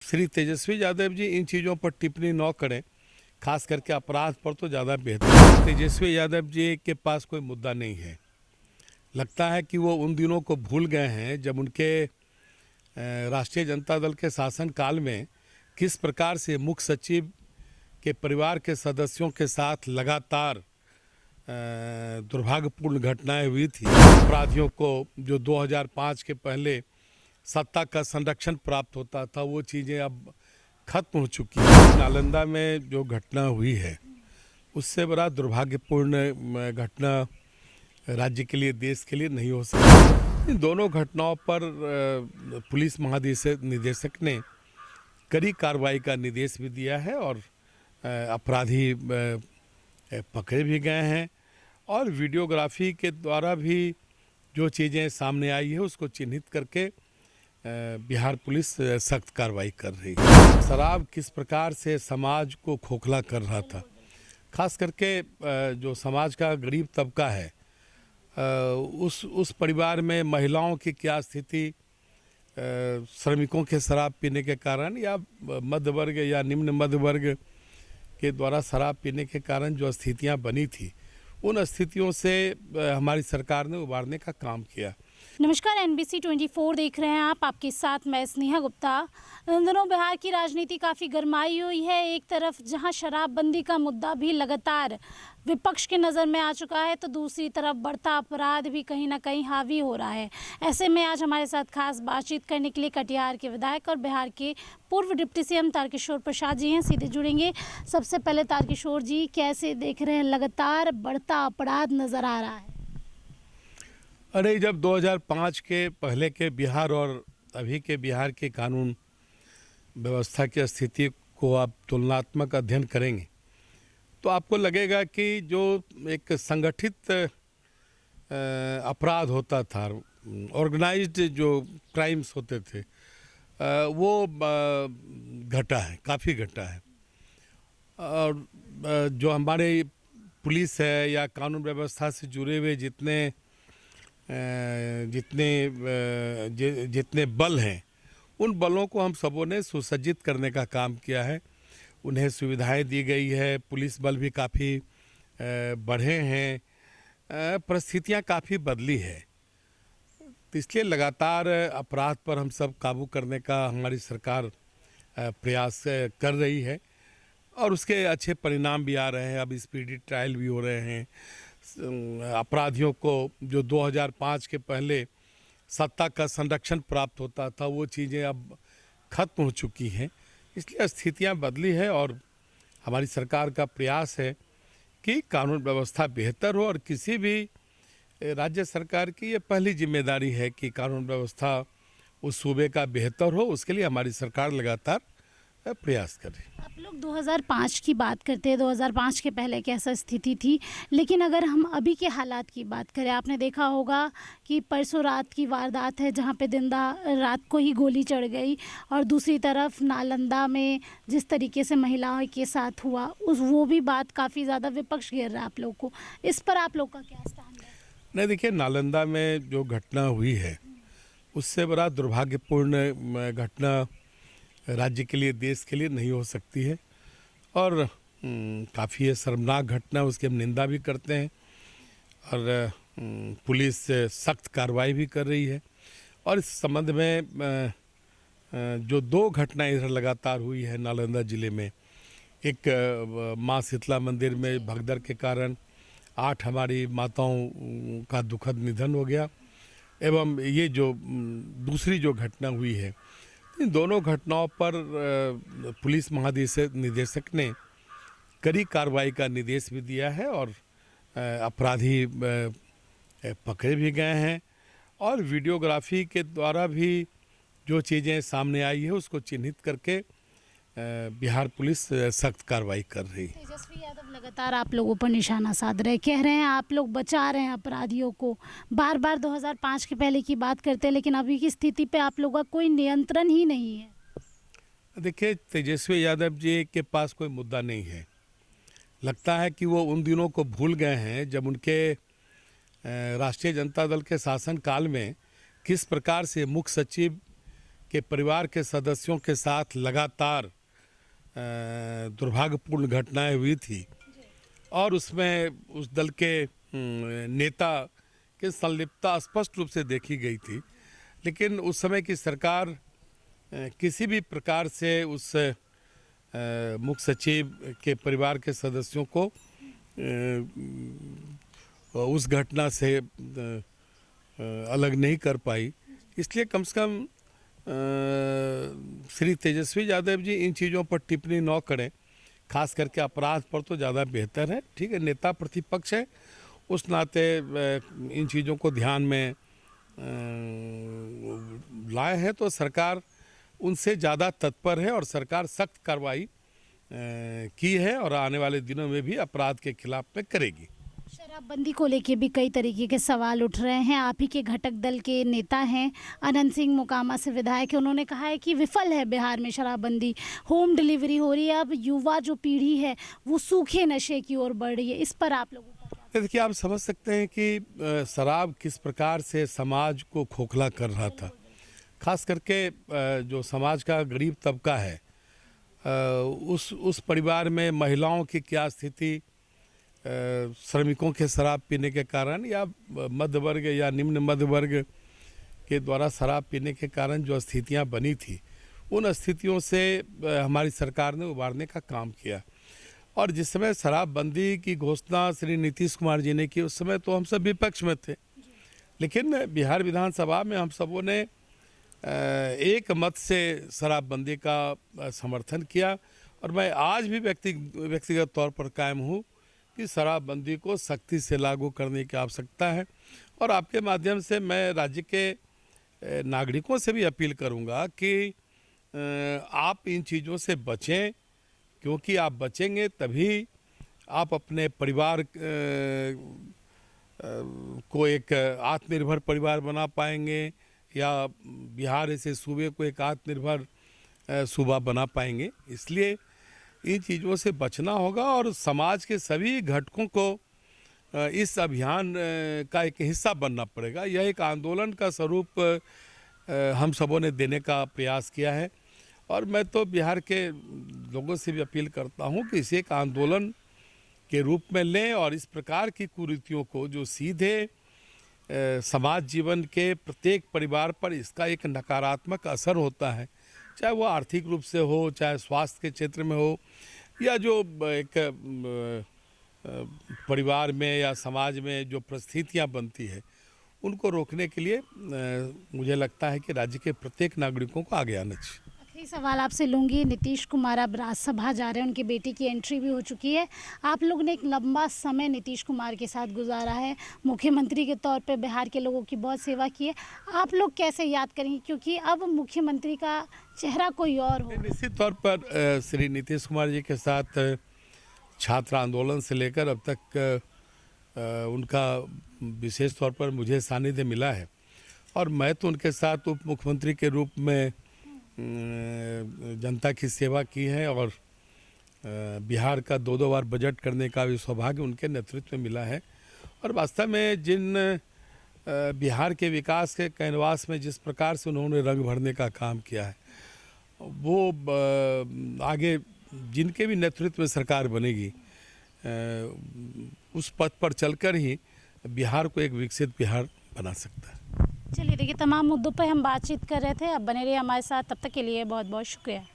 श्री तेजस्वी यादव जी इन चीज़ों पर टिप्पणी न करें, खास करके अपराध पर तो ज़्यादा बेहतर है। तेजस्वी यादव जी के पास कोई मुद्दा नहीं है। लगता है कि वो उन दिनों को भूल गए हैं जब उनके राष्ट्रीय जनता दल के शासनकाल में किस प्रकार से मुख्य सचिव के परिवार के सदस्यों के साथ लगातार दुर्भाग्यपूर्ण घटनाएं हुई थी। अपराधियों को जो 2005 के पहले सत्ता का संरक्षण प्राप्त होता था, वो चीज़ें अब खत्म हो चुकी है। नालंदा में जो घटना हुई है उससे बड़ा दुर्भाग्यपूर्ण घटना राज्य के लिए, देश के लिए नहीं हो सकती। इन दोनों घटनाओं पर पुलिस महानिदेशक ने कड़ी कार्रवाई का निर्देश भी दिया है और अपराधी पकड़े भी गए हैं और वीडियोग्राफी के द्वारा भी जो चीज़ें सामने आई है उसको चिन्हित करके बिहार पुलिस सख्त कार्रवाई कर रही है। शराब किस प्रकार से समाज को खोखला कर रहा था, खास करके जो समाज का गरीब तबका है, उस परिवार में महिलाओं की क्या स्थिति, श्रमिकों के शराब पीने के कारण या मध्य वर्ग या निम्न मध्य वर्ग के द्वारा शराब पीने के कारण जो स्थितियां बनी थी, उन स्थितियों से हमारी सरकार ने उबारने का काम किया। नमस्कार, NBC 24 देख रहे हैं आप। आपके साथ मैं स्नेहा गुप्ता। इन दिनों बिहार की राजनीति काफ़ी गरमाई हुई है। एक तरफ जहां शराबबंदी का मुद्दा भी लगातार विपक्ष के नज़र में आ चुका है, तो दूसरी तरफ बढ़ता अपराध भी कहीं ना कहीं हावी हो रहा है। ऐसे में आज हमारे साथ खास बातचीत करने के लिए कटिहार के विधायक और बिहार के पूर्व डिप्टी CM तारकिशोर प्रसाद जी हैं। सीधे जुड़ेंगे। सबसे पहले तारकिशोर जी, कैसे देख रहे हैं, लगातार बढ़ता अपराध नज़र आ रहा है? अरे, जब 2005 के पहले के बिहार और अभी के बिहार के कानून व्यवस्था की स्थिति को आप तुलनात्मक अध्ययन करेंगे तो आपको लगेगा कि जो एक संगठित अपराध होता था, ऑर्गेनाइज्ड जो क्राइम्स होते थे, वो घटा है, काफ़ी घटा है। और जो हमारे पुलिस है या कानून व्यवस्था से जुड़े हुए जितने बल हैं, उन बलों को हम सबों ने सुसज्जित करने का काम किया है। उन्हें सुविधाएं दी गई है, पुलिस बल भी काफ़ी बढ़े हैं, परिस्थितियां काफ़ी बदली है। तो इसलिए लगातार अपराध पर हम सब काबू करने का हमारी सरकार प्रयास कर रही है और उसके अच्छे परिणाम भी आ रहे हैं। अब स्पीडी ट्रायल भी हो रहे हैं। अपराधियों को जो 2005 के पहले सत्ता का संरक्षण प्राप्त होता था, वो चीज़ें अब खत्म हो चुकी हैं। इसलिए स्थितियां बदली है और हमारी सरकार का प्रयास है कि कानून व्यवस्था बेहतर हो और किसी भी राज्य सरकार की ये पहली जिम्मेदारी है कि कानून व्यवस्था उस सूबे का बेहतर हो। उसके लिए हमारी सरकार लगातार प्रयास करें। आप लोग 2005 की बात करते हैं, 2005 के पहले कैसा स्थिति थी, लेकिन अगर हम अभी के हालात की बात करें, आपने देखा होगा कि परसों रात की वारदात है जहां पे रात को ही गोली चढ़ गई, और दूसरी तरफ नालंदा में जिस तरीके से महिलाओं के साथ हुआ, वो भी बात काफ़ी ज़्यादा विपक्ष घेर रहा है आप लोग को। इस पर आप लोग का क्या स्टैंड है? नहीं, देखिए, नालंदा में जो घटना हुई है उससे बड़ा दुर्भाग्यपूर्ण घटना राज्य के लिए, देश के लिए नहीं हो सकती है और काफ़ी ये शर्मनाक घटना, उसकी हम निंदा भी करते हैं और पुलिस सख्त कार्रवाई भी कर रही है। और इस संबंध में जो दो घटनाएं इधर लगातार हुई है नालंदा ज़िले में, एक माँ शीतला मंदिर में भगदड़ के कारण 8 हमारी माताओं का दुखद निधन हो गया, एवं ये जो दूसरी जो घटना हुई है, इन दोनों घटनाओं पर पुलिस महानिदेशक ने कड़ी कार्रवाई का निर्देश भी दिया है और अपराधी पकड़े भी गए हैं और वीडियोग्राफी के द्वारा भी जो चीज़ें सामने आई है उसको चिन्हित करके बिहार पुलिस सख्त कार्रवाई कर रही है। तेजस्वी यादव लगातार आप लोगों पर निशाना साध रहे, कह रहे हैं आप लोग बचा रहे हैं अपराधियों को। बार बार 2005 के पहले की बात करते हैं, लेकिन अभी की स्थिति पे आप लोगों का कोई नियंत्रण ही नहीं है। देखिए, तेजस्वी यादव जी के पास कोई मुद्दा नहीं है। लगता है कि वो उन दिनों को भूल गए हैं जब उनके राष्ट्रीय जनता दल के शासनकाल में किस प्रकार से मुख्य सचिव के परिवार के सदस्यों के साथ लगातार दुर्भाग्यपूर्ण घटनाएं हुई थी और उसमें उस दल के नेता की संलिप्तता स्पष्ट रूप से देखी गई थी। लेकिन उस समय की सरकार किसी भी प्रकार से उस मुख्य सचिव के परिवार के सदस्यों को उस घटना से अलग नहीं कर पाई। इसलिए कम से कम श्री तेजस्वी यादव जी इन चीज़ों पर टिप्पणी न करें, खास करके अपराध पर तो ज़्यादा बेहतर है। ठीक है, नेता प्रतिपक्ष है, उस नाते इन चीज़ों को ध्यान में लाए हैं तो सरकार उनसे ज़्यादा तत्पर है और सरकार सख्त कार्रवाई की है और आने वाले दिनों में भी अपराध के खिलाफ में करेगी। शराबबंदी को लेके भी कई तरीके के सवाल उठ रहे हैं। आप ही के घटक दल के नेता हैं अनंत सिंह मोकामा से विधायक है, उन्होंने कहा है कि विफल है बिहार में शराबबंदी, होम डिलीवरी हो रही है, अब युवा जो पीढ़ी है वो सूखे नशे की ओर बढ़ रही है। इस पर आप लोगों का देखिए, आप समझ सकते हैं कि शराब किस प्रकार से समाज को खोखला कर रहा था। खास करके जो समाज का गरीब तबका है उस परिवार में महिलाओं की क्या स्थिति, श्रमिकों के शराब पीने के कारण या मध्य वर्ग या निम्न मध्य वर्ग के द्वारा शराब पीने के कारण जो स्थितियां बनी थी, उन स्थितियों से हमारी सरकार ने उबारने का काम किया। और जिस समय शराबबंदी की घोषणा श्री नीतीश कुमार जी ने की, उस समय तो हम सब विपक्ष में थे, लेकिन बिहार विधानसभा में हम सबों ने एक मत से शराबबंदी का समर्थन किया। और मैं आज भी व्यक्तिगत तौर पर कायम हूँ कि शराबबंदी को सख्ती से लागू करने की आवश्यकता है। और आपके माध्यम से मैं राज्य के नागरिकों से भी अपील करूँगा कि आप इन चीज़ों से बचें, क्योंकि आप बचेंगे तभी आप अपने परिवार को एक आत्मनिर्भर परिवार बना पाएंगे या बिहार ऐसे सूबे को एक आत्मनिर्भर सूबा बना पाएंगे। इसलिए इन चीज़ों से बचना होगा और समाज के सभी घटकों को इस अभियान का एक हिस्सा बनना पड़ेगा। यह एक आंदोलन का स्वरूप हम सबों ने देने का प्रयास किया है और मैं तो बिहार के लोगों से भी अपील करता हूं कि इसे एक आंदोलन के रूप में लें और इस प्रकार की कुरीतियों को जो सीधे समाज जीवन के प्रत्येक परिवार पर इसका एक नकारात्मक असर होता है, चाहे वो आर्थिक रूप से हो, चाहे स्वास्थ्य के क्षेत्र में हो, या जो एक परिवार में या समाज में जो परिस्थितियाँ बनती है, उनको रोकने के लिए मुझे लगता है कि राज्य के प्रत्येक नागरिकों को आगे आना चाहिए। आखिरी सवाल आपसे लूँगी। नीतीश कुमार अब राज्यसभा जा रहे हैं, उनकी बेटी की एंट्री भी हो चुकी है। आप लोग ने एक लंबा समय नीतीश कुमार के साथ गुजारा है, मुख्यमंत्री के तौर पे बिहार के लोगों की बहुत सेवा की है, आप लोग कैसे याद करेंगे, क्योंकि अब मुख्यमंत्री का चेहरा कोई और हो? निश्चित तौर पर श्री नीतीश कुमार जी के साथ छात्र आंदोलन से लेकर अब तक उनका विशेष तौर पर मुझे सानिध्य मिला है और मैं तो उनके साथ उप मुख्यमंत्री के रूप में जनता की सेवा की है और बिहार का दो बार बजट करने का भी सौभाग्य उनके नेतृत्व में मिला है। और वास्तव में जिन बिहार के विकास के कैनवास में जिस प्रकार से उन्होंने रंग भरने का काम किया है, वो आगे जिनके भी नेतृत्व में सरकार बनेगी उस पथ पर चलकर ही बिहार को एक विकसित बिहार बना सकता है। चलिए, देखिए तमाम मुद्दों पर हम बातचीत कर रहे थे, अब बने रहिए हमारे साथ, तब तक के लिए बहुत बहुत शुक्रिया।